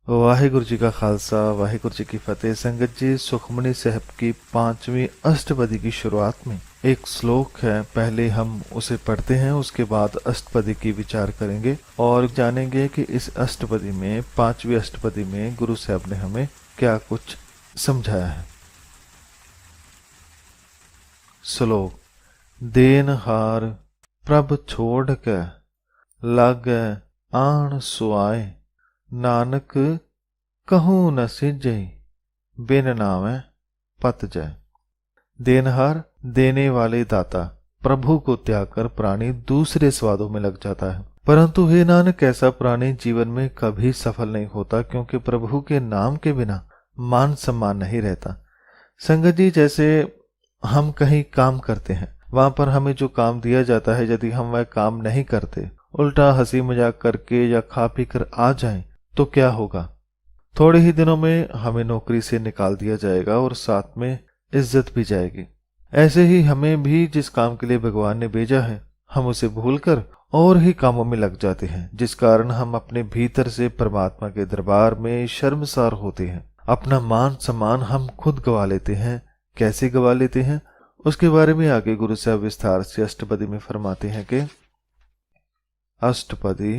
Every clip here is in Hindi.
वाहिगुरु जी का खालसा वाहिगुरु जी की फतेह। संगत जी, सुखमनी साहब की 5वीं अष्टपदी की शुरुआत में एक श्लोक है। पहले हम उसे पढ़ते हैं, उसके बाद अष्टपदी की विचार करेंगे और जानेंगे कि इस अष्टपदी में 5वीं अष्टपदी में गुरु साहब ने हमें क्या कुछ समझाया है। श्लोक। देनहार प्रभ छोड़ के लागे आन सुआए, नानक कहूँ न सिजै बिन नामै पत जय। देनहार देने वाले दाता प्रभु को त्याग कर प्राणी दूसरे स्वादों में लग जाता है, परंतु हे नानक, ऐसा प्राणी जीवन में कभी सफल नहीं होता, क्योंकि प्रभु के नाम के बिना मान सम्मान नहीं रहता। संगत जी, जैसे हम कहीं काम करते हैं, वहां पर हमें जो काम दिया जाता है, यदि हम वह काम नहीं करते, उल्टा हंसी मजाक करके या खा पी कर आ जाएं, तो क्या होगा? थोड़े ही दिनों में हमें नौकरी से निकाल दिया जाएगा और साथ में इज्जत भी जाएगी। ऐसे ही हमें भी जिस काम के लिए भगवान ने भेजा है, हम उसे भूलकर और ही कामों में लग जाते हैं, जिस कारण हम अपने भीतर से परमात्मा के दरबार में शर्मसार होते हैं। अपना मान सम्मान हम खुद गवा लेते हैं। कैसे गवा लेते हैं, उसके बारे में आगे गुरु साहब विस्तार से अष्टपदी में फरमाते हैं कि अष्टपदी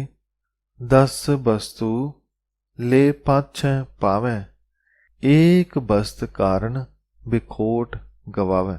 10 वस्तु ले पाछे पावे, एक बस्त कारण बिखोट गवावे।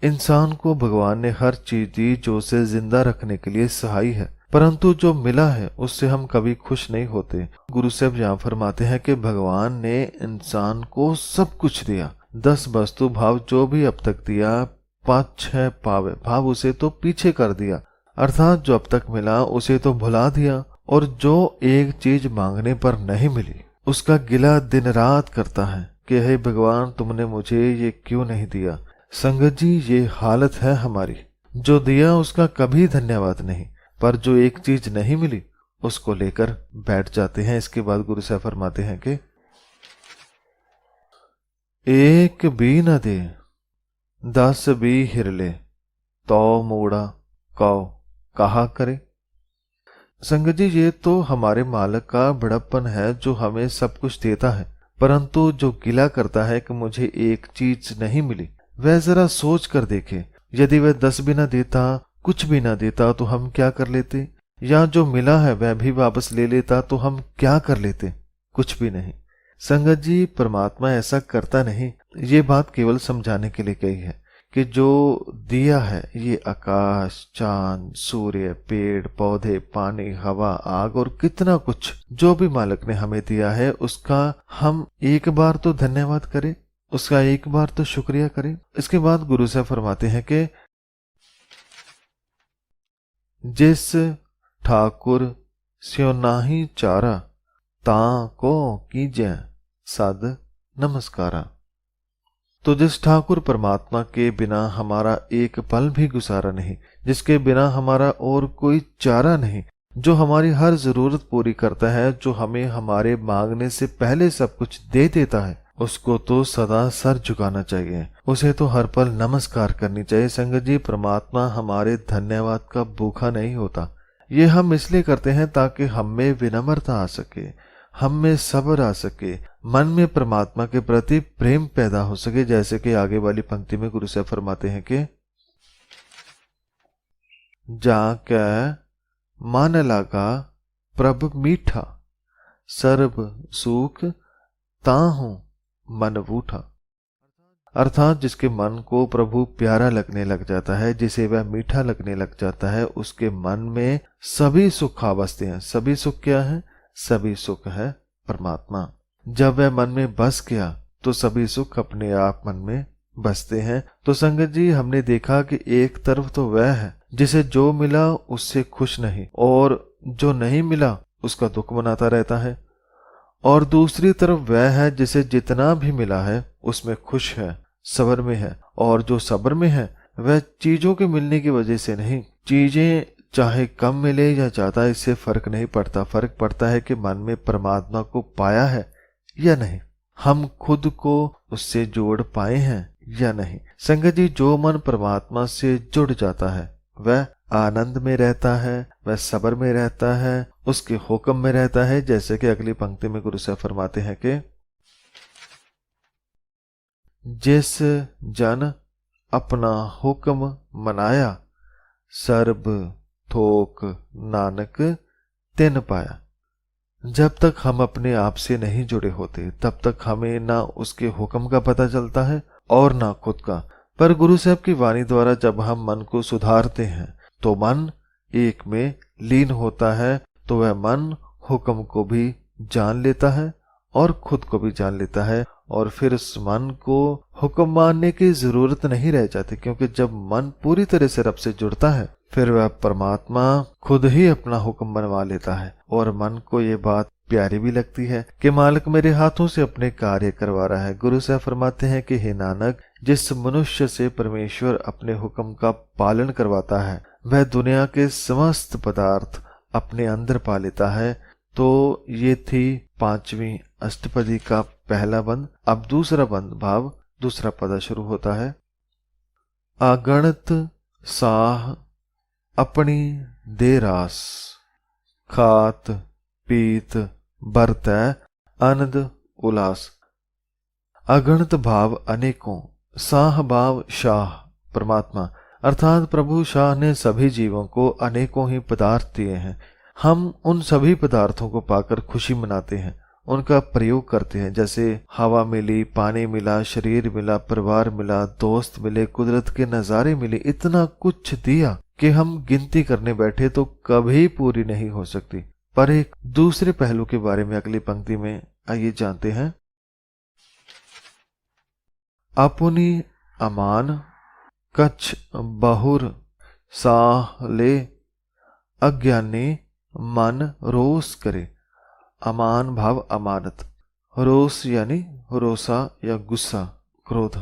इंसान को भगवान ने हर चीज दी जो उसे जिंदा रखने के लिए सहाय है, परंतु जो मिला है उससे हम कभी खुश नहीं होते। गुरु साहब यहाँ फरमाते हैं कि भगवान ने इंसान को सब कुछ दिया। 10 वस्तु भाव जो भी अब तक दिया, 5-6 पावे भाव उसे तो पीछे कर दिया, अर्थात जो अब तक मिला उसे तो भुला दिया, और जो एक चीज मांगने पर नहीं मिली उसका गिला दिन रात करता है कि हे भगवान, तुमने मुझे ये क्यों नहीं दिया। संगत जी, ये हालत है हमारी। जो दिया उसका कभी धन्यवाद नहीं, पर जो एक चीज नहीं मिली उसको लेकर बैठ जाते हैं। इसके बाद गुरु साहब फरमाते हैं कि एक भी न दे 10 भी हिरले, तो मोड़ा कौ कहा करे। संगत जी, ये तो हमारे मालिक का बड़प्पन है जो हमें सब कुछ देता है, परंतु जो गिला करता है कि मुझे एक चीज नहीं मिली, वह जरा सोच कर देखे। यदि वह 10 भी ना देता, कुछ भी ना देता, तो हम क्या कर लेते? या जो मिला है वह भी वापस ले लेता, तो हम क्या कर लेते? कुछ भी नहीं। संगत जी, परमात्मा ऐसा करता नहीं। ये बात केवल समझाने के लिए कही है कि जो दिया है, ये आकाश, चांद, सूर्य, पेड़ पौधे, पानी, हवा, आग और कितना कुछ जो भी मालिक ने हमें दिया है, उसका हम एक बार तो धन्यवाद करें, उसका एक बार तो शुक्रिया करें। इसके बाद गुरु साहब फरमाते हैं कि जिस ठाकुर स्यो नाही चारा, ता को कीजै सद नमस्कारा। तो जिस ठाकुर परमात्मा के बिना हमारा एक पल भी गुजारा नहीं, जिसके बिना हमारा और कोई चारा नहीं, जो हमारी हर जरूरत पूरी करता है, जो हमें हमारे मांगने से पहले सब कुछ दे देता है, उसको तो सदा सर झुकाना चाहिए, उसे तो हर पल नमस्कार करनी चाहिए। संगत जी, परमात्मा हमारे धन्यवाद का भूखा नहीं होता। ये हम इसलिए करते हैं ताकि हम में विनम्रता आ सके, हम में सब्र आ सके, मन में परमात्मा के प्रति प्रेम पैदा हो सके। जैसे कि आगे वाली पंक्ति में गुरु साहब फरमाते हैं कि जाके मन लगा प्रभ मीठा, सर्ब सुख ताहू मन बूठा। अर्थात जिसके मन को प्रभु प्यारा लगने लग जाता है, जिसे वह मीठा लगने लग जाता है, उसके मन में सभी सुख आ बसते हैं। सभी सुख क्या है? सभी सुख है परमात्मा। जब वह मन में बस गया तो सभी सुख अपने आप मन में बसते हैं। तो संगत जी, हमने देखा कि एक तरफ तो वह है जिसे जो मिला उससे खुश नहीं, और जो नहीं मिला उसका दुख मनाता रहता है, और दूसरी तरफ वह है जिसे जितना भी मिला है उसमें खुश है, सब्र में है, और जो सब्र में है वह चीजों के मिलने की वजह से नहीं। चीजें चाहे कम मिले या ज्यादा, इससे फर्क नहीं पड़ता। फर्क पड़ता है कि मन में परमात्मा को पाया है या नहीं, हम खुद को उससे जोड़ पाए हैं या नहीं। संगत जी, जो मन परमात्मा से जुड़ जाता है वह आनंद में रहता है, वह सब्र में रहता है, उसके हुक्म में रहता है। जैसे कि अगली पंक्ति में गुरु साहब फरमाते हैं कि जिस जन अपना हुक्म मनाया, सर्ब थोक नानक तिन पाया। जब तक हम अपने आप से नहीं जुड़े होते तब तक हमें ना उसके हुक्म का पता चलता है और ना खुद का। पर गुरु साहब की वाणी द्वारा जब हम मन को सुधारते हैं तो मन एक में लीन होता है, तो वह मन हुक्म को भी जान लेता है और खुद को भी जान लेता है, और फिर उस मन को हुक्म मानने की जरूरत नहीं रह जाती, क्योंकि जब मन पूरी तरह से रब से जुड़ता है फिर वह परमात्मा खुद ही अपना हुक्म बनवा लेता है। और मन को ये बात प्यारी भी लगती है कि मालिक मेरे हाथों से अपने कार्य करवा रहा है। गुरु साहब फरमाते हैं कि हे नानक, जिस मनुष्य से परमेश्वर अपने हुक्म का पालन करवाता है वह दुनिया के समस्त पदार्थ अपने अंदर पा लेता है। तो ये थी 5वीं अष्टपदी का पहला बंद। अब दूसरा बंद भाव दूसरा पदा शुरू होता है। अगणित साह अपनी दे रास, खात पीत बरतै आनंद उल्लास। अगणित भाव अनेकों, साह भाव शाह परमात्मा, अर्थात प्रभु शाह ने सभी जीवों को अनेकों ही पदार्थ दिए हैं। हम उन सभी पदार्थों को पाकर खुशी मनाते हैं, उनका प्रयोग करते हैं। जैसे हवा मिली, पानी मिला, शरीर मिला, परिवार मिला, दोस्त मिले, कुदरत के नज़ारे मिले, इतना कुछ दिया कि हम गिनती करने बैठे तो कभी पूरी नहीं हो सकती। पर एक दूसरे पहलू के बारे में अगली पंक्ति में आइए जानते हैं। अपनी अमान कछ बहुर साह ले, अज्ञानी मन रोस करे। अमान भाव अमानत, रोस यानी रोसा या गुस्सा, क्रोध।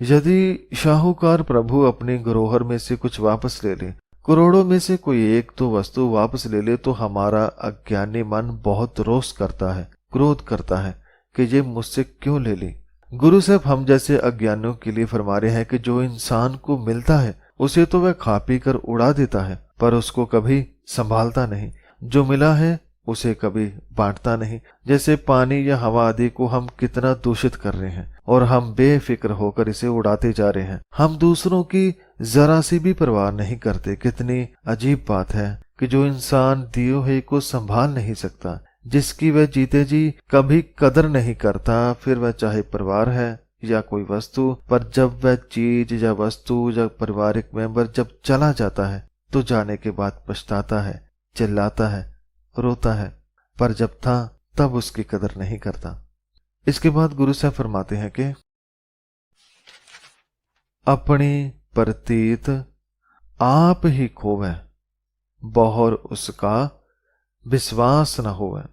यदि शाहूकार प्रभु अपने धरोहर में से कुछ वापस ले ले, करोड़ों में से कोई एक तो वस्तु वापस ले ले, तो हमारा अज्ञानी मन बहुत रोष करता है, क्रोध करता है कि ये मुझसे क्यों ले ली। गुरु साहब हम जैसे अज्ञानियों के लिए फरमा रहे हैं कि जो इंसान को मिलता है उसे तो वह खा पी कर उड़ा देता है, पर उसको कभी संभालता नहीं। जो मिला है उसे कभी बांटता नहीं। जैसे पानी या हवा आदि को हम कितना दूषित कर रहे हैं और हम बेफिक्र होकर इसे उड़ाते जा रहे हैं। हम दूसरों की जरा सी भी परवाह नहीं करते। कितनी अजीब बात है कि जो इंसान दिए हुए को संभाल नहीं सकता, जिसकी वह जीते जी कभी कदर नहीं करता, फिर वह चाहे परिवार है या कोई वस्तु, पर जब वह चीज या वस्तु या पारिवारिक मेंबर जब चला जाता है तो जाने के बाद पछताता है, चिल्लाता है, रोता है, पर जब था तब उसकी कदर नहीं करता। इसके बाद गुरु साहब फरमाते हैं कि अपनी प्रतीत आप ही खोवे, बहुर उसका विश्वास न होवे।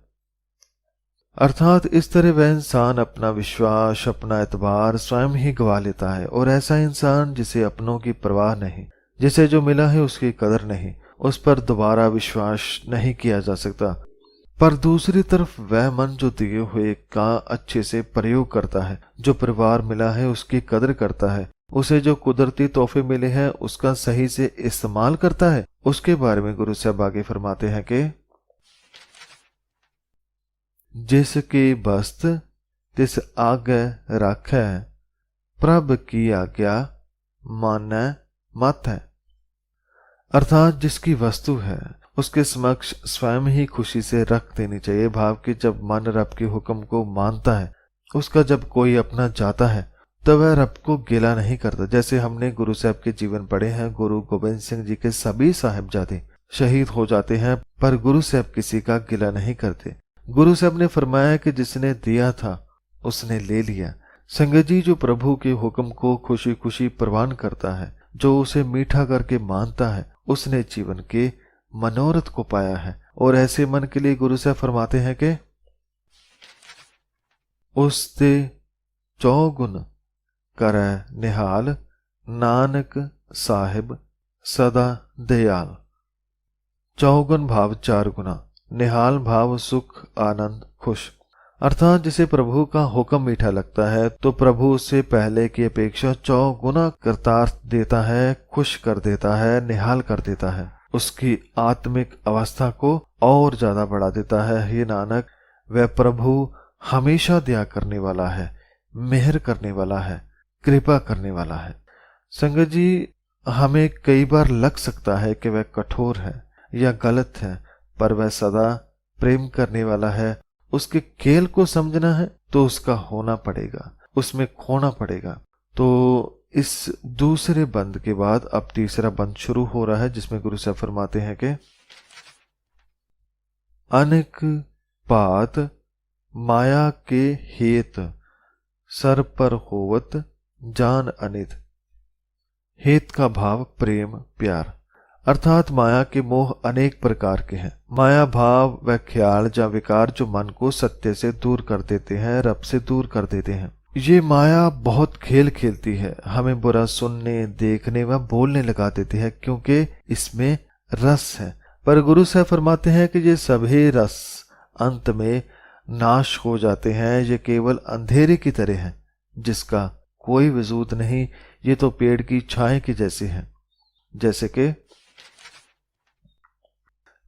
अर्थात इस तरह वह इंसान अपना विश्वास, अपना एतबार स्वयं ही गवा लेता है। और ऐसा इंसान जिसे अपनों की परवाह नहीं, जिसे जो मिला है उसकी कदर नहीं, उस पर दोबारा विश्वास नहीं किया जा सकता। पर दूसरी तरफ वह मन जो दिए हुए का अच्छे से प्रयोग करता है, जो परिवार मिला है उसकी कदर करता है, उसे जो कुदरती तोहफे मिले हैं उसका सही से इस्तेमाल करता है, उसके बारे में गुरु साहब आगे फरमाते हैं कि जिसकी बस्त तिस आगे राखै, प्रभ की आज्ञा मानै मत है। अर्थात जिसकी वस्तु है उसके समक्ष स्वयं ही खुशी से रख देनी चाहिए। भाव कि जब मन रब के हुक्म को मानता है, उसका जब कोई अपना जाता है तो वह रब को गिला नहीं करता। जैसे हमने गुरु साहब के जीवन पढ़े हैं, गुरु गोबिंद सिंह जी के सभी साहिबजादे शहीद हो जाते हैं, पर गुरु साहब किसी का गिला नहीं करते। गुरु साहब ने फरमाया कि जिसने दिया था उसने ले लिया। संगत जी, जो प्रभु के हुक्म को खुशी खुशी प्रवान करता है, जो उसे मीठा करके मानता है, उसने जीवन के मनोरथ को पाया है। और ऐसे मन के लिए गुरु साहब फरमाते हैं कि उसते चौगुन करे निहाल, नानक साहिब सदा दयाल। चौगुन भाव 4 गुना, निहाल भाव सुख, आनंद, खुश। अर्थात जिसे प्रभु का हुक्म मीठा लगता है तो प्रभु उससे पहले की अपेक्षा 100 गुना करतार देता है, खुश कर देता है, निहाल कर देता है, उसकी आत्मिक अवस्था को और ज्यादा बढ़ा देता है। हे नानक, वह प्रभु हमेशा दया करने वाला है, मेहर करने वाला है, कृपा करने वाला है। संगत जी, हमें कई बार लग सकता है कि वह कठोर है या गलत है, पर वह सदा प्रेम करने वाला है। उसके खेल को समझना है तो उसका होना पड़ेगा, उसमें खोना पड़ेगा। तो इस दूसरे बंद के बाद अब तीसरा बंद शुरू हो रहा है, जिसमें गुरु साहब फरमाते हैं कि अनेक पात माया के हेत सर पर होवत जान अनित। हेत का भाव प्रेम, प्यार, अर्थात माया के मोह अनेक प्रकार के हैं। माया भाव व ख्याल या विकार जो मन को सत्य से दूर कर देते हैं, रब से दूर कर देते हैं। ये माया बहुत खेल खेलती है, हमें बुरा सुनने, देखने व बोलने लगा देती है, क्योंकि इसमें रस है। पर गुरु साहब फरमाते हैं कि ये सभी रस अंत में नाश हो जाते हैं। ये केवल अंधेरे की तरह हैं, जिसका कोई वजूद नहीं। ये तो पेड़ की छाए की जैसे हैं। जैसे कि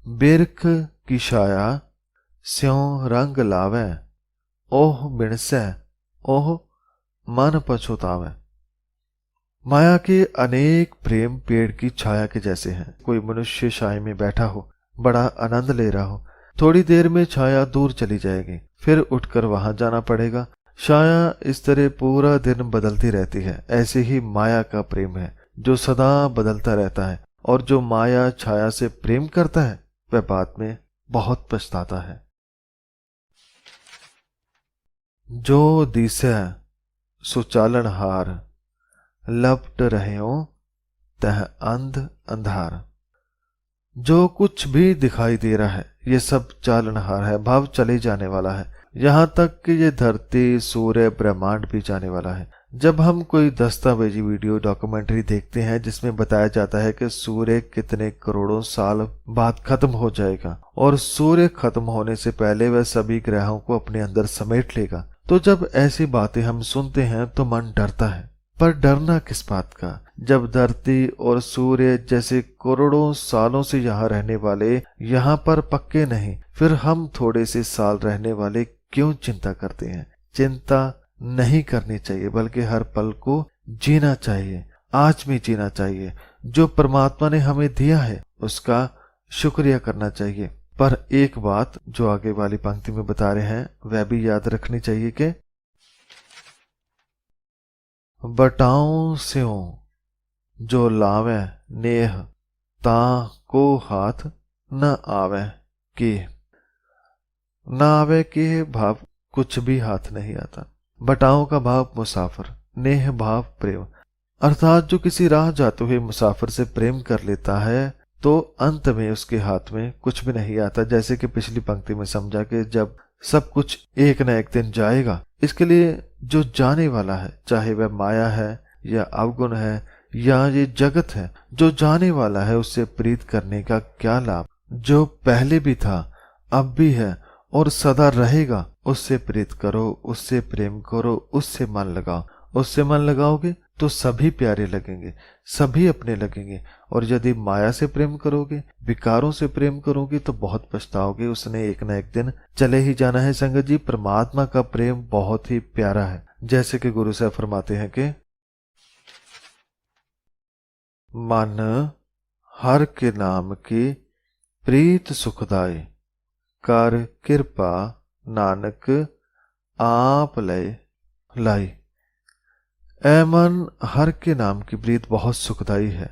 बिरख की छाया स्यों रंग लावे, ओह बिनसै ओह मन पछुतावे। माया के अनेक प्रेम पेड़ की छाया के जैसे हैं। कोई मनुष्य छाया में बैठा हो, बड़ा आनंद ले रहा हो, थोड़ी देर में छाया दूर चली जाएगी, फिर उठकर वहां जाना पड़ेगा। छाया इस तरह पूरा दिन बदलती रहती है। ऐसे ही माया का प्रेम है, जो सदा बदलता रहता है। और जो माया छाया से प्रेम करता है, वह बाद में बहुत पछताता है। जो दिसै सुचालन हार, लपट रहे हो तह अंध अंधार। जो कुछ भी दिखाई दे रहा है, ये सब चालनहार है, भाव चले जाने वाला है। यहाँ तक कि ये धरती, सूर्य, ब्रह्मांड भी जाने वाला है। जब हम कोई दस्तावेजी वीडियो डॉक्यूमेंट्री देखते हैं जिसमें बताया जाता है कि सूर्य कितने करोड़ों साल बाद खत्म हो जाएगा और सूर्य खत्म होने से पहले वह सभी ग्रहों को अपने अंदर समेट लेगा, तो जब ऐसी बातें हम सुनते हैं तो मन डरता है। पर डरना किस बात का, जब धरती और सूर्य जैसे करोड़ों सालों से यहाँ रहने वाले यहाँ पर पक्के नहीं, फिर हम थोड़े से साल रहने वाले क्यों चिंता करते हैं। चिंता नहीं करनी चाहिए, बल्कि हर पल को जीना चाहिए, आज में जीना चाहिए। जो परमात्मा ने हमें दिया है उसका शुक्रिया करना चाहिए। पर एक बात जो आगे वाली पंक्ति में बता रहे हैं वह भी याद रखनी चाहिए कि बटाऊं स्यों जो लावे नेह, ता को हाथ न आवे के। न आवे के भाव कुछ भी हाथ नहीं आता। बटाओं का भाव मुसाफिर, नेह भाव प्रेम, अर्थात जो किसी राह जाते हुए मुसाफिर से प्रेम कर लेता है तो अंत में उसके हाथ में कुछ भी नहीं आता। जैसे कि पिछली पंक्ति में समझा कि जब सब कुछ एक न एक दिन जाएगा, इसके लिए जो जाने वाला है, चाहे वह माया है या अवगुण है या ये जगत है, जो जाने वाला है उससे प्रीत करने का क्या लाभ। जो पहले भी था, अब भी है और सदा रहेगा, उससे प्रीत करो, उससे प्रेम करो, उससे मन लगाओ। उससे मन लगाओगे तो सभी प्यारे लगेंगे, सभी अपने लगेंगे। और यदि माया से प्रेम करोगे, विकारों से प्रेम करोगे तो बहुत पछताओगे। उसने एक न एक दिन चले ही जाना है। संगत जी, परमात्मा का प्रेम बहुत ही प्यारा है। जैसे कि गुरु साहब फरमाते हैं कि मन हर के नाम की प्रीत सुखदाई, कर कृपा नानक आप लय लाई। ऐ मन, हर के नाम की प्रीत बहुत सुखदाई है,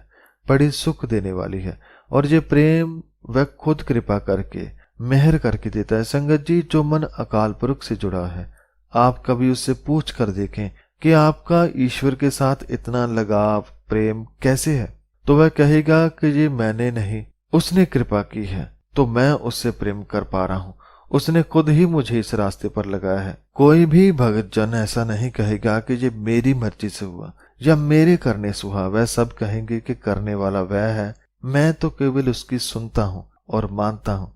बड़ी सुख देने वाली है। और ये प्रेम वह खुद कृपा करके, मेहर करके देता है। संगत जी, जो मन अकाल पुरख से जुड़ा है, आप कभी उससे पूछ कर देखें कि आपका ईश्वर के साथ इतना लगाव, प्रेम कैसे है, तो वह कहेगा कि ये मैंने नहीं, उसने कृपा की है तो मैं उससे प्रेम कर पा रहा हूं। उसने खुद ही मुझे इस रास्ते पर लगाया है। कोई भी भगत जन ऐसा नहीं कहेगा कि ये मेरी मर्जी से हुआ या मेरे करने से हुआ। वह सब कहेंगे कि करने वाला वह है, मैं तो केवल उसकी सुनता हूं और मानता हूं।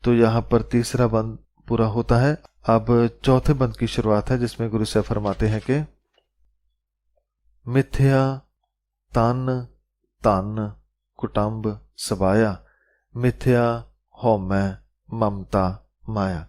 तो यहाँ पर तीसरा बंद पूरा होता है। अब चौथे बंद की शुरुआत है, जिसमें गुरु साहब फरमाते हैं कि मिथ्या तन धन कुटुंब सबाया, मिथ्या होमै ममता माया।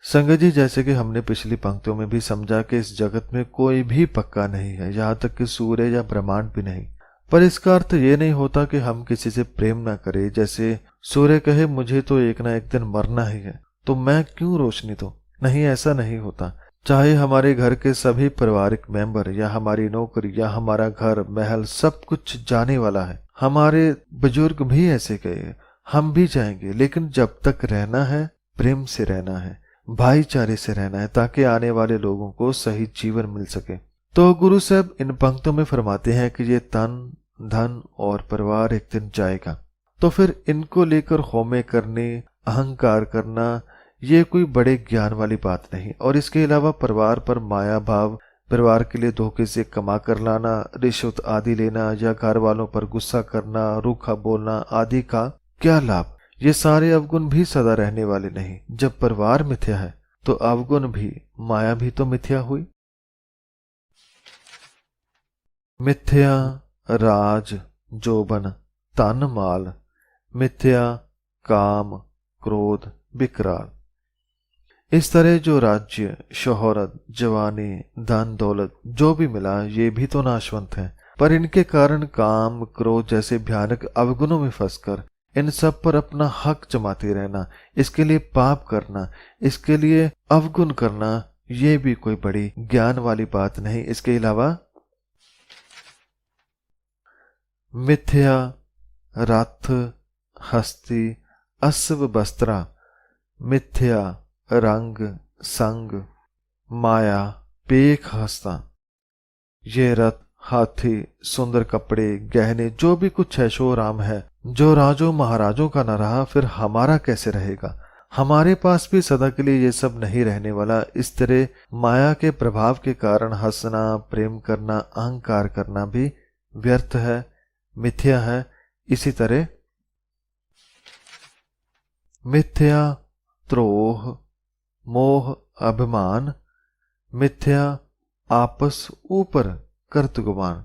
संगत जी, जैसे कि हमने पिछली पंक्तियों में भी समझा कि इस जगत में कोई भी पक्का नहीं है, यहां तक कि सूर्य या ब्रह्मांड भी नहीं। पर इसका अर्थ ये नहीं होता कि हम किसी से प्रेम ना करें। जैसे सूर्य कहे मुझे तो एक ना एक दिन मरना ही है, तो मैं क्यों रोशनी दूं? नहीं, ऐसा नहीं होता। चाहे हमारे घर के सभी पारिवारिक मेंबर या हमारी नौकरी या हमारा घर महल सब कुछ जाने वाला है, हमारे बुजुर्ग भी ऐसे कहे, हम भी जाएंगे, लेकिन जब तक रहना है प्रेम से रहना है, भाईचारे से रहना है, ताकि आने वाले लोगों को सही जीवन मिल सके। तो गुरु साहब इन पंक्तों में फरमाते हैं कि ये तन धन और परिवार एक दिन जाएगा, तो फिर इनको लेकर होमे करने, अहंकार करना, ये कोई बड़े ज्ञान वाली बात नहीं। और इसके अलावा परिवार पर माया भाव, परिवार के लिए धोखे से कमा कर लाना, रिश्वत आदि लेना या घर वालों पर गुस्सा करना, रूखा बोलना आदि का क्या लाभ? ये सारे अवगुण भी सदा रहने वाले नहीं। जब परिवार मिथ्या है तो अवगुण भी, माया भी तो मिथ्या हुई। मिथ्या राज जोबन तन माल, मिथ्या काम क्रोध विकराल। इस तरह जो राज्य, शोहरत, जवानी, धन दौलत जो भी मिला, ये भी तो नाशवंत है। पर इनके कारण काम क्रोध जैसे भयानक अवगुणों में फंसकर इन सब पर अपना हक जमाते रहना, इसके लिए पाप करना, इसके लिए अवगुण करना, ये भी कोई बड़ी ज्ञान वाली बात नहीं। इसके अलावा मिथ्या रथ हस्ती अश्व बस्त्रा, मिथ्या रंग संग माया पेख हस्ता। ये रथ, हाथी, सुंदर कपड़े, गहने, जो भी कुछ है शो राम है, जो राजों महाराजों का न रहा, फिर हमारा कैसे रहेगा? हमारे पास भी सदा के लिए ये सब नहीं रहने वाला। इस तरह माया के प्रभाव के कारण हंसना, प्रेम करना, अहंकार करना भी व्यर्थ है, मिथ्या है। इसी तरह मिथ्या द्रोह मोह अभिमान, मिथ्या आपस ऊपर करत गुमान।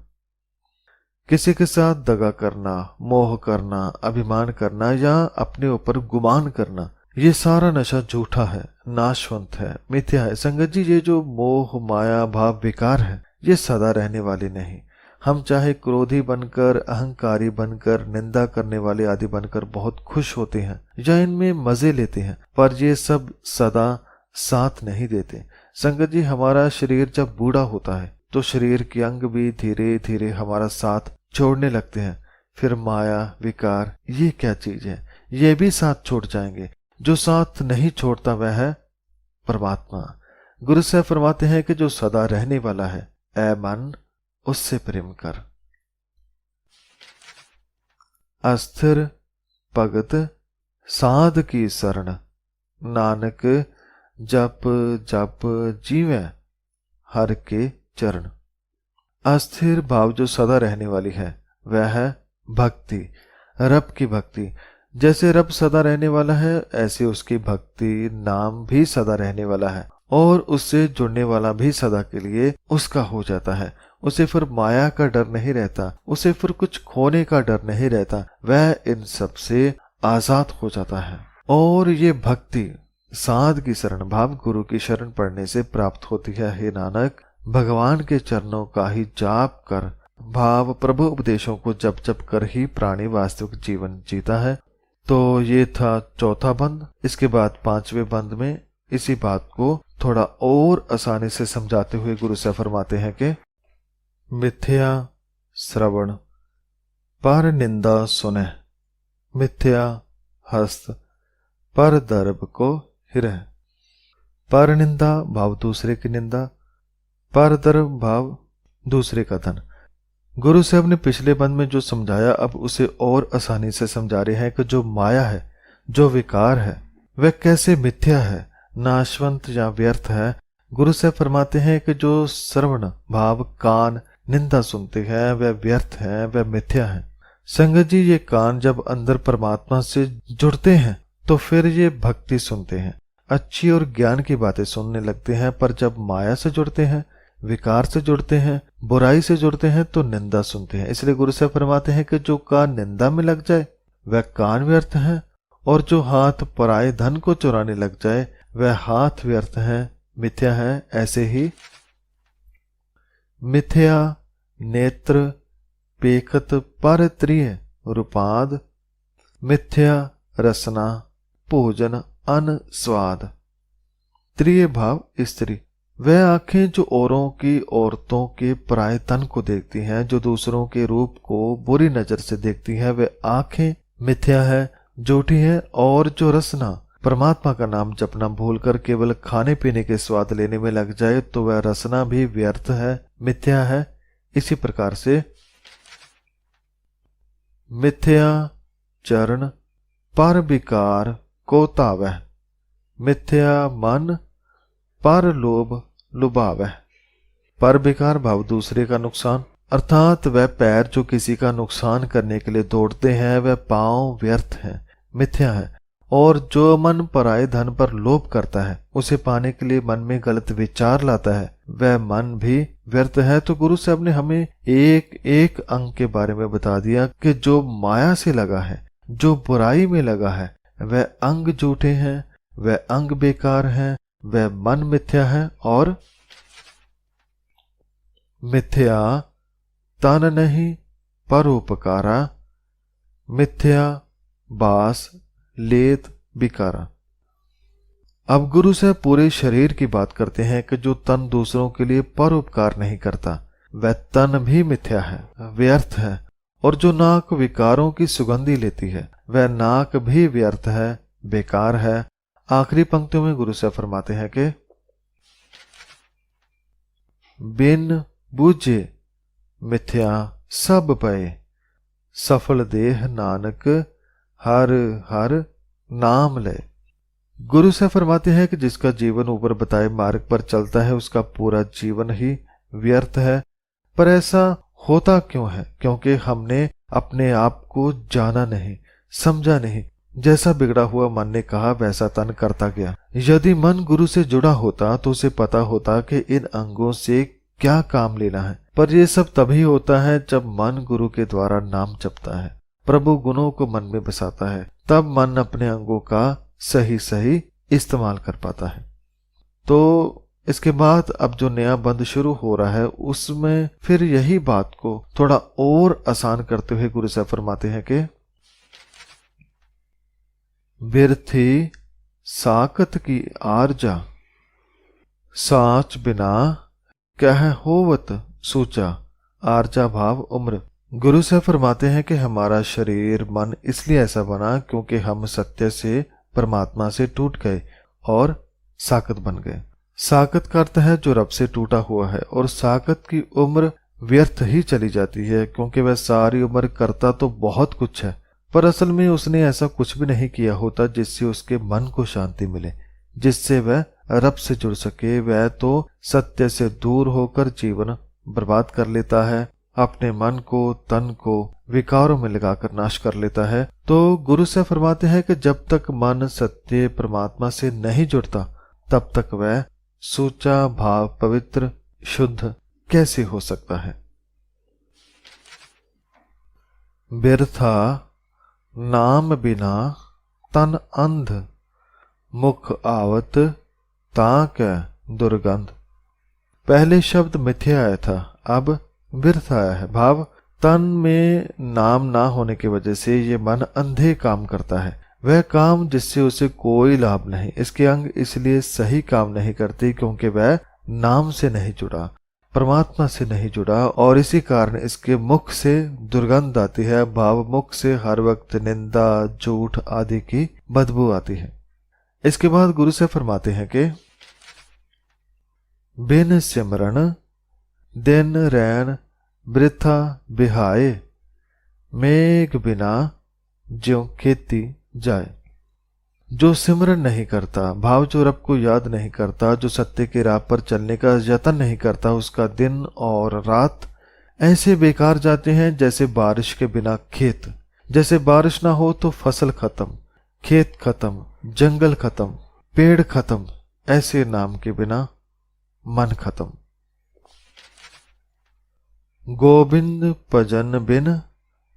किसी के साथ दगा करना, मोह करना, अभिमान करना या अपने ऊपर गुमान करना, ये सारा नशा झूठा है, नाशवंत है, मिथ्या है। संगत जी, ये जो मोह माया भाव विकार है, ये सदा रहने वाले नहीं। हम चाहे क्रोधी बनकर, अहंकारी बनकर, निंदा करने वाले आदि बनकर बहुत खुश होते हैं या इनमें मजे लेते हैं, पर ये सब सदा साथ नहीं देते। संगत जी, हमारा शरीर जब बूढ़ा होता है तो शरीर के अंग भी धीरे धीरे हमारा साथ छोड़ने लगते हैं। फिर माया विकार, ये क्या चीज है? ये भी साथ छोड़ जाएंगे। जो साथ नहीं छोड़ता वह है परमात्मा। गुरु साहब फरमाते हैं कि जो सदा रहने वाला है, ऐ मन उससे प्रेम कर। अस्थिर भगत साध की शरण, नानक जप जप जीवे हर के चरण। अस्थिर भाव जो सदा रहने वाली है वह है भक्ति, रब की भक्ति। जैसे रब सदा रहने वाला है, ऐसे उसकी भक्ति नाम भी सदा रहने वाला है और उससे जुड़ने वाला भी सदा के लिए उसका हो जाता है। उसे फिर माया का डर नहीं रहता, उसे फिर कुछ खोने का डर नहीं रहता, वह इन सब से आजाद हो जाता है। और ये भक्ति साध की शरण भाव गुरु की शरण पढ़ने से प्राप्त होती है। हे नानक, भगवान के चरणों का ही जाप कर, भाव प्रभु उपदेशों को जप जप कर ही प्राणी वास्तविक जीवन जीता है। तो ये था चौथा बंद। इसके बाद पांचवें बंद में इसी बात को थोड़ा और आसानी से समझाते हुए गुरु साहब फरमाते हैं कि मिथ्या श्रवण पर निंदा सुने, मिथ्या हस्त पर दर्भ को हिरह। पर निंदा भाव दूसरे की निंदा, पर दर्भ भाव दूसरे का धन। गुरु साहब ने पिछले बंद में जो समझाया, अब उसे और आसानी से समझा रहे हैं कि जो माया है, जो विकार है, वह कैसे मिथ्या है, नाशवंत या व्यर्थ है। गुरु साहब फरमाते हैं कि जो श्रवण भाव कान निंदा सुनते हैं वह व्यर्थ है, वह मिथ्या है। संगत जी, ये कान जब अंदर परमात्मा से जुड़ते हैं तो फिर ये भक्ति सुनते हैं। अच्छी और ज्ञान की बातें सुनने लगते हैं, पर जब माया से जुड़ते हैं, विकार से जुड़ते हैं, बुराई से जुड़ते हैं तो निंदा सुनते हैं। इसलिए गुरु साहब फरमाते हैं कि जो कान निंदा में लग जाए वह कान व्यर्थ है, और जो हाथ पराये धन को चुराने लग जाए वह हाथ व्यर्थ है, मिथ्या है। ऐसे ही मिथ्या नेत्र पेखत पर त्रिय रूपाद, मिथ्या रसना भोजन अन स्वाद। त्रिय भाव स्त्री, वह आंखें जो औरों की औरतों के पराये तन को देखती हैं, जो दूसरों के रूप को बुरी नजर से देखती हैं, वह आंखें मिथ्या है, झूठी है। और जो रसना परमात्मा का नाम जपना भूलकर केवल खाने पीने के स्वाद लेने में लग जाए तो वह रसना भी व्यर्थ है, मिथ्या है। इसी प्रकार से मिथ्या चरण पर विकार को तावह, मिथ्या मन पर लोभ लुभावह। पर विकार भाव दूसरे का नुकसान, अर्थात वह पैर जो किसी का नुकसान करने के लिए दौड़ते हैं वह पांव व्यर्थ है, मिथ्या है। और जो मन पराये धन पर लोभ करता है, उसे पाने के लिए मन में गलत विचार लाता है, वह मन भी व्यर्थ है। तो गुरु साहब ने हमें एक एक अंग के बारे में बता दिया कि जो माया से लगा है, जो बुराई में लगा है, वह अंग झूठे हैं, वह अंग बेकार हैं, वह मन मिथ्या है। और मिथ्या तन नहीं परोपकारा, मिथ्या बास लेत बिकारा। अब गुरु साहब पूरे शरीर की बात करते हैं कि जो तन दूसरों के लिए परोपकार नहीं करता वह तन भी मिथ्या है, व्यर्थ है। और जो नाक विकारों की सुगंधी लेती है वह नाक भी व्यर्थ है, बेकार है। आखिरी पंक्तियों में गुरु साहब फरमाते हैं कि बिन बूझे मिथ्या सब पए, सफल देह नानक हर हर नाम ले। गुरु साहब फरमाते हैं कि जिसका जीवन ऊपर बताए मार्ग पर चलता है उसका पूरा जीवन ही व्यर्थ है। पर ऐसा होता क्यों है? क्योंकि हमने अपने आप को जाना नहीं, समझा नहीं। जैसा बिगड़ा हुआ मन ने कहा वैसा तन करता गया। यदि मन गुरु से जुड़ा होता तो उसे पता होता कि इन अंगों से क्या काम लेना है। पर यह सब तभी होता है जब मन गुरु के द्वारा नाम जपता है, प्रभु गुणों को मन में बसाता है, तब मन अपने अंगों का सही सही इस्तेमाल कर पाता है। तो इसके बाद अब जो नया बंद शुरू हो रहा है उसमें फिर यही बात को थोड़ा और आसान करते हुए गुरु साहब फरमाते हैं कि बिरथी साकत की आरजा, साच बिना कह होवत सूचा। आरजा भाव उम्र। गुरु साहब फरमाते हैं कि हमारा शरीर मन इसलिए ऐसा बना क्योंकि हम सत्य से, परमात्मा से टूट गए और साकत बन गए। साकत का अर्थ है जो रब से टूटा हुआ है, और साकत की उम्र व्यर्थ ही चली जाती है क्योंकि वह सारी उम्र करता तो बहुत कुछ है, पर असल में उसने ऐसा कुछ भी नहीं किया होता जिससे उसके मन को शांति मिले, जिससे वह रब से जुड़ सके। वह तो सत्य से दूर होकर जीवन बर्बाद कर लेता है, अपने मन को, तन को विकारों में लगाकर नाश कर लेता है। तो गुरु से फरमाते हैं कि जब तक मन सत्य परमात्मा से नहीं जुड़ता तब तक वह सूचा, भाव, पवित्र, शुद्ध कैसे हो सकता है। बिरथा नाम बिना तन अंध, मुख आवत ताक दुर्गंध। पहले शब्द मिथ्या आया था, अब व्यर्थ आया है। भाव तन में नाम ना होने की वजह से ये मन अंधे काम करता है, वह काम जिससे उसे कोई लाभ नहीं। इसके अंग इसलिए सही काम नहीं करते क्योंकि वह नाम से नहीं जुड़ा, परमात्मा से नहीं जुड़ा, और इसी कारण इसके मुख से दुर्गंध आती है। भाव मुख से हर वक्त निंदा, झूठ आदि की बदबू आती है। इसके बाद गुरु से फरमाते हैं कि बिन सिमरन दिन रैन वृथा बिहाए, मेघ बिना ज्यों खेती जाए। जो सिमरन नहीं करता, भाव जो रब को याद नहीं करता, जो सत्य के राह पर चलने का यत्न नहीं करता, उसका दिन और रात ऐसे बेकार जाते हैं जैसे बारिश के बिना खेत। जैसे बारिश ना हो तो फसल खत्म, खेत खत्म, जंगल खत्म, पेड़ खत्म, ऐसे नाम के बिना मन खत्म। गोविंद भजन बिन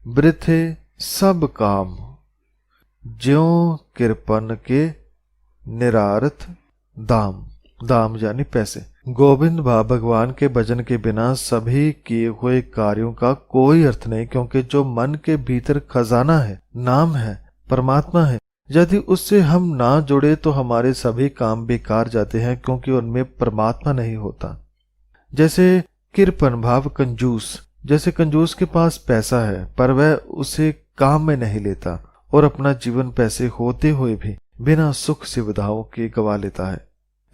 वृथे सब काम, ज्यों कृपन के निरार्थ दाम। दाम यानी पैसे। गोविंद भगवान के भजन के बिना सभी किए हुए कार्यों का कोई अर्थ नहीं, क्योंकि जो मन के भीतर खजाना है, नाम है, परमात्मा है, यदि उससे हम ना जुड़े तो हमारे सभी काम बेकार जाते हैं, क्योंकि उनमें परमात्मा नहीं होता। जैसे कृपण भाव कंजूस, जैसे कंजूस के पास पैसा है पर वह उसे काम में नहीं लेता और अपना जीवन पैसे होते हुए भी बिना सुख सुविधाओं के गवा लेता है।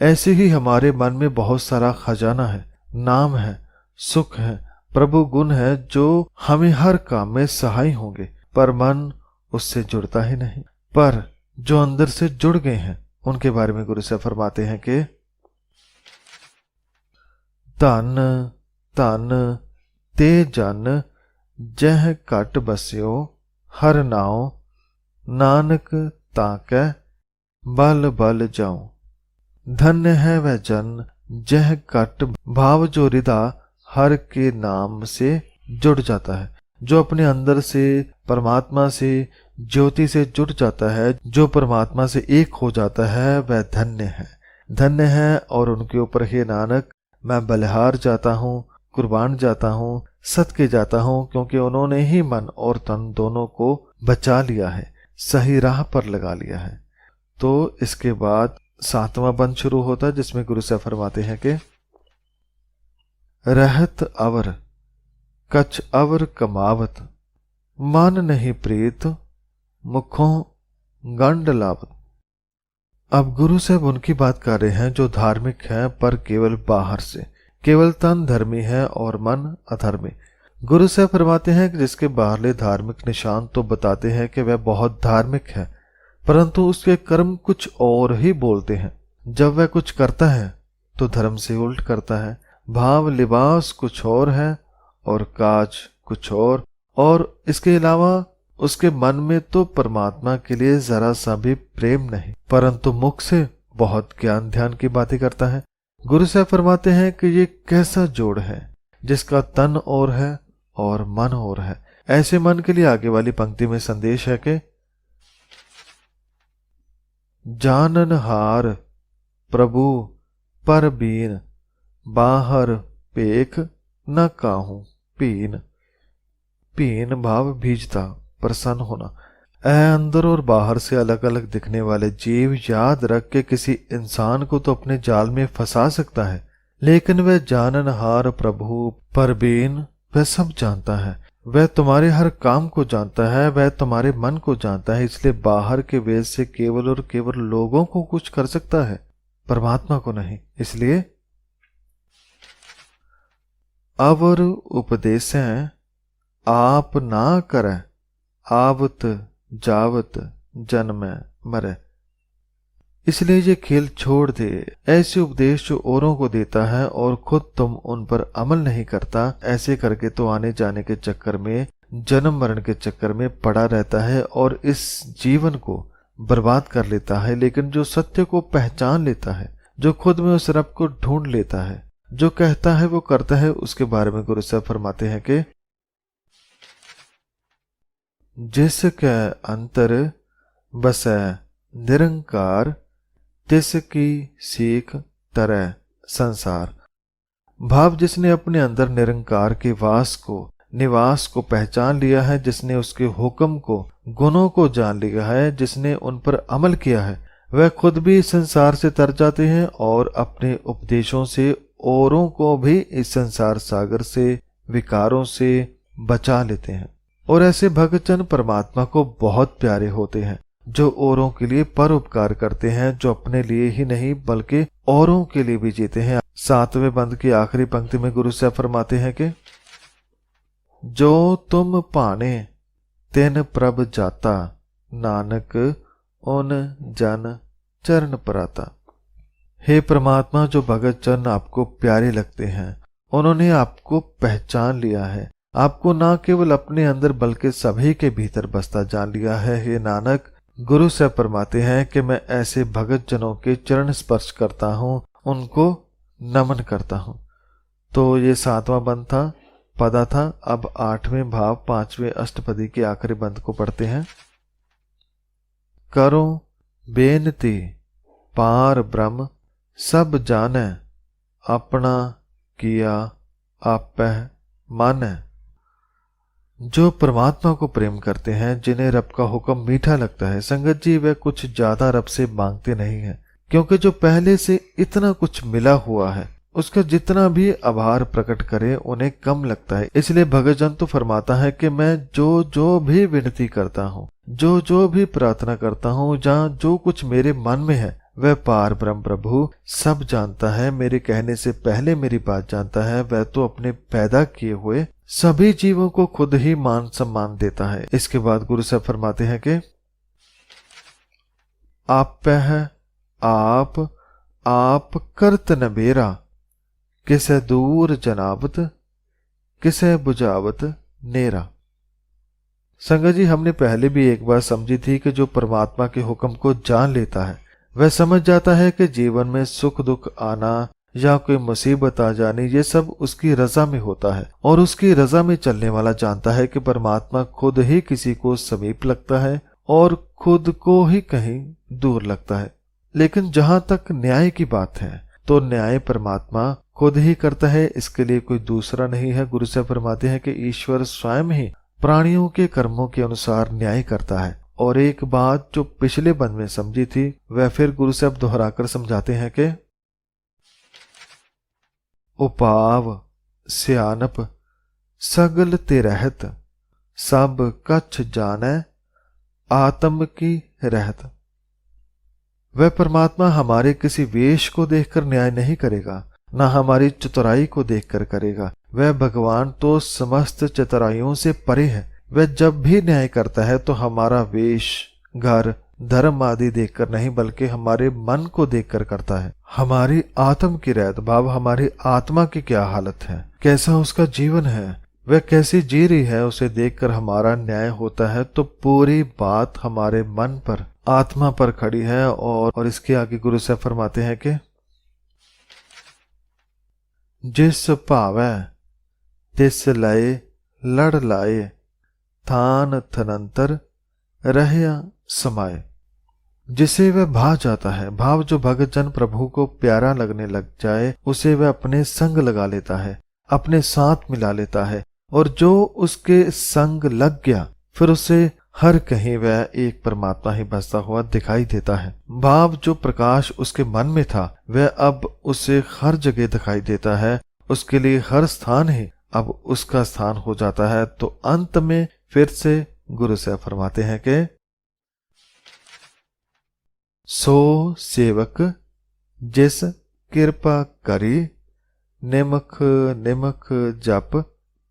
ऐसे ही हमारे मन में बहुत सारा खजाना है, नाम है, सुख है, प्रभु गुण है, जो हमें हर काम में सहाय होंगे, पर मन उससे जुड़ता ही नहीं। पर जो अंदर से जुड़ गए हैं उनके बारे में गुरु साहब फरमाते हैं कि धन धन ते जन जह घट बस्यो हर नाओ, नानक ताकै बल बल जाऊं। धन्य है वह जन जह घट भाव जो हृदय हर के नाम से जुड़ जाता है, जो अपने अंदर से परमात्मा से ज्योति से जुड़ जाता है, जो परमात्मा से एक हो जाता है, वह धन्य है, धन्य है। और उनके ऊपर हे नानक मैं बलिहार जाता हूँ, कुर्बान जाता हूँ, सदके जाता हूँ, क्योंकि उन्होंने ही मन और तन दोनों को बचा लिया है, सही राह पर लगा लिया है। तो इसके बाद 7वां बंद शुरू होता है, जिसमें गुरु साहब फरमाते हैं कि रहत अवर कछ अवर कमावत, मन नहीं प्रीत मुखों गंड लावत। अब गुरु साहब उनकी बात कर रहे हैं जो धार्मिक हैं पर केवल बाहर से, केवल तन धर्मी है और मन अधर्मी। गुरु साहब फरमाते हैं कि जिसके बाहरले धार्मिक निशान तो बताते हैं कि वह बहुत धार्मिक है, परंतु उसके कर्म कुछ और ही बोलते हैं। जब वह कुछ करता है तो धर्म से उल्ट करता है। भाव लिबास कुछ और है और काज कुछ और इसके अलावा उसके मन में तो परमात्मा के लिए जरा सा भी प्रेम नहीं, परंतु मुख से बहुत ज्ञान ध्यान की बातें करता है। गुरु साहब फरमाते हैं कि ये कैसा जोड़ है जिसका तन और है और मन और है। ऐसे मन के लिए आगे वाली पंक्ति में संदेश है कि जाननहार प्रभु पर बीन, बाहर पेख न काहू पीन। पीन भाव भीजता, प्रसन्न होना। अंदर और बाहर से अलग अलग दिखने वाले जीव याद रख के किसी इंसान को तो अपने जाल में फंसा सकता है, लेकिन वह जाननहार प्रभु परबीन वह सब जानता है, वह तुम्हारे हर काम को जानता है, वह तुम्हारे मन को जानता है। इसलिए बाहर के वेद से केवल और केवल लोगों को कुछ कर सकता है, परमात्मा को नहीं। इसलिए अवर उपदेसें आप ना करे, आवत जावत जन्म मरे। इसलिए ये खेल छोड़ दे। ऐसे उपदेश जो औरों को देता है और खुद तुम उन पर अमल नहीं करता, ऐसे करके तो आने जाने के चक्कर में, जन्म मरण के चक्कर में पड़ा रहता है और इस जीवन को बर्बाद कर लेता है। लेकिन जो सत्य को पहचान लेता है, जो खुद में उस रब को ढूंढ लेता है, जो कहता है वो करता है, उसके बारे में गुरु साहब फरमाते हैं कि जिसके अंतर बसै निरंकार, तिसकी सीख तरह संसार। भाव जिसने अपने अंदर निरंकार के वास को, निवास को पहचान लिया है, जिसने उसके हुक्म को, गुणों को जान लिया है, जिसने उन पर अमल किया है, वह खुद भी इस संसार से तर जाते हैं और अपने उपदेशों से औरों को भी इस संसार सागर से, विकारों से बचा लेते हैं। और ऐसे भक्तजन परमात्मा को बहुत प्यारे होते हैं, जो औरों के लिए परोपकार करते हैं, जो अपने लिए ही नहीं बल्कि औरों के लिए भी जीते हैं। 7वें बंद की आखिरी पंक्ति में गुरु साहब फरमाते हैं कि जो तुम पाने तिन प्रभ जाता, नानक उन जन चरण पराता। हे परमात्मा, जो भगत जन आपको प्यारे लगते हैं, उन्होंने आपको पहचान लिया है, आपको ना केवल अपने अंदर बल्कि सभी के भीतर बसता जान लिया है। हे नानक, गुरु साहब फरमाते हैं कि मैं ऐसे भगत जनों के चरण स्पर्श करता हूं, उनको नमन करता हूं। तो ये 7वां बंद था, पदा था। अब 8वें भाव 5वें अष्टपदी के आखिरी बंद को पढ़ते हैं। करो बेनती पार ब्रह्म सब जाने, अपना किया आपह माने। जो परमात्मा को प्रेम करते हैं, जिन्हें रब का हुक्म मीठा लगता है, संगत जी वे कुछ ज्यादा रब से मांगते नहीं हैं, क्योंकि जो पहले से इतना कुछ मिला हुआ है उसका जितना भी आभार प्रकट करे उन्हें कम लगता है। इसलिए भगतजन तो फरमाता है कि मैं जो जो भी विनती करता हूँ, जो जो भी प्रार्थना करता हूँ, जहाँ जो कुछ मेरे मन में है वह पार ब्रह्म प्रभु सब जानता है। मेरे कहने से पहले मेरी बात जानता है। वह तो अपने पैदा किए हुए सभी जीवों को खुद ही मान सम्मान देता है। इसके बाद गुरु साहब फरमाते हैं कि आप करत न बेरा, किसे दूर जनाबत किसे बुझावत नेरा। संगत जी हमने पहले भी एक बार समझी थी कि जो परमात्मा के हुक्म को जान लेता है वह समझ जाता है कि जीवन में सुख दुख आना या कोई मुसीबत आ जानी ये सब उसकी रजा में होता है, और उसकी रजा में चलने वाला जानता है कि परमात्मा खुद ही किसी को समीप लगता है और खुद को ही कहीं दूर लगता है। लेकिन जहां तक न्याय की बात है तो न्याय परमात्मा खुद ही करता है, इसके लिए कोई दूसरा नहीं है। गुरु साहब फरमाते हैं कि ईश्वर स्वयं ही प्राणियों के कर्मों के अनुसार न्याय करता है। और एक बात जो पिछले बंद में समझी थी वह फिर गुरु साहब दोहराकर समझाते हैं कि उपाव सियानप सगल ते रहत, सब कछ जाने आत्म की रहत। वह परमात्मा हमारे किसी वेश को देखकर न्याय नहीं करेगा, न हमारी चतुराई को देखकर करेगा। वह भगवान तो समस्त चतुराइयों से परे है। वह जब भी न्याय करता है तो हमारा वेश घर धर्म आदि देखकर नहीं बल्कि हमारे मन को देखकर करता है। हमारी आत्म की रहत भाव हमारी आत्मा की क्या हालत है, कैसा उसका जीवन है, वह कैसी जी रही है, उसे देखकर हमारा न्याय होता है। तो पूरी बात हमारे मन पर आत्मा पर खड़ी है। और इसके आगे गुरु साहब फरमाते हैं कि जिस भावै तिस लय लड़ लाए, थान थनंतर रहया समाये। जिसे वह भा जाता है, भाव जो भगत जन प्रभु को प्यारा लगने लग जाए उसे वह अपने संग लगा लेता है, अपने साथ मिला लेता है। और जो उसके संग लग गया फिर उसे हर कहीं वह एक परमात्मा ही बसता हुआ दिखाई देता है। भाव जो प्रकाश उसके मन में था वह अब उसे हर जगह दिखाई देता है। उसके लिए हर स्थान ही अब उसका स्थान हो जाता है। तो अंत में फिर से गुरु साहब फरमाते हैं कि सो सेवक जिस कृपा करी, निमख निमख जप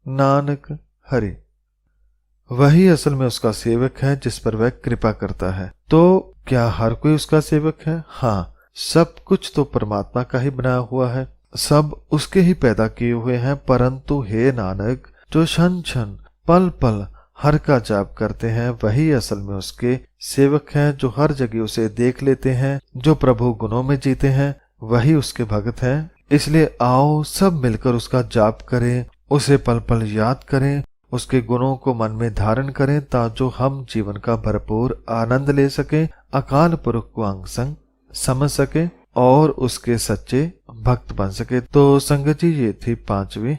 नानक हरि। वही असल में उसका सेवक है जिस पर वह कृपा करता है। तो क्या हर कोई उसका सेवक है? हाँ, सब कुछ तो परमात्मा का ही बनाया हुआ है, सब उसके ही पैदा किए हुए हैं। परंतु हे नानक, जो क्षण क्षण पल पल हर का जाप करते हैं वही असल में उसके सेवक हैं। जो हर जगह उसे देख लेते हैं, जो प्रभु गुणों में जीते हैं वही उसके भक्त हैं। इसलिए आओ सब मिलकर उसका जाप करें, उसे पल पल याद करें, उसके गुणों को मन में धारण करें ताकि हम जीवन का भरपूर आनंद ले सके, अकाल पुरख को अंग संग समझ सके और उसके सच्चे भक्त बन सके। तो संगत जी ये थी 5वीं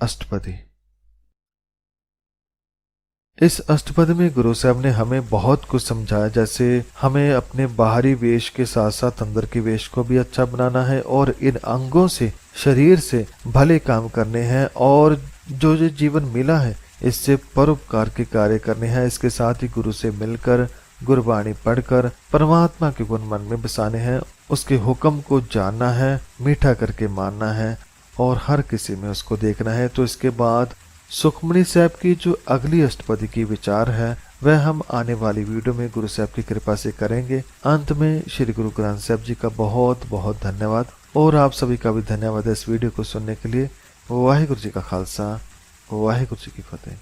अष्टपदी। इस अष्टपदी में गुरु साहब ने हमें बहुत कुछ समझाया, जैसे हमें अपने बाहरी वेश के साथ साथ अंदर के वेश को भी अच्छा बनाना है और इन अंगों से शरीर से भले काम करने हैं और जो जीवन मिला है इससे परोपकार के कार्य करने हैं। इसके साथ ही गुरु से मिलकर गुरबाणी पढ़कर परमात्मा के गुण मन में बसाने हैं, उसके हुक्म को जानना है, मीठा करके मानना है और हर किसी में उसको देखना है। तो इसके बाद सुखमणि साहब की जो अगली अष्टपदी की विचार है वह हम आने वाली वीडियो में गुरु साहब की कृपा से करेंगे। अंत में श्री गुरु ग्रंथ साहब जी का बहुत बहुत धन्यवाद और आप सभी का भी धन्यवाद है इस वीडियो को सुनने के लिए। वाहिगुरु जी का खालसा, वाहिगुरु जी की फतेह।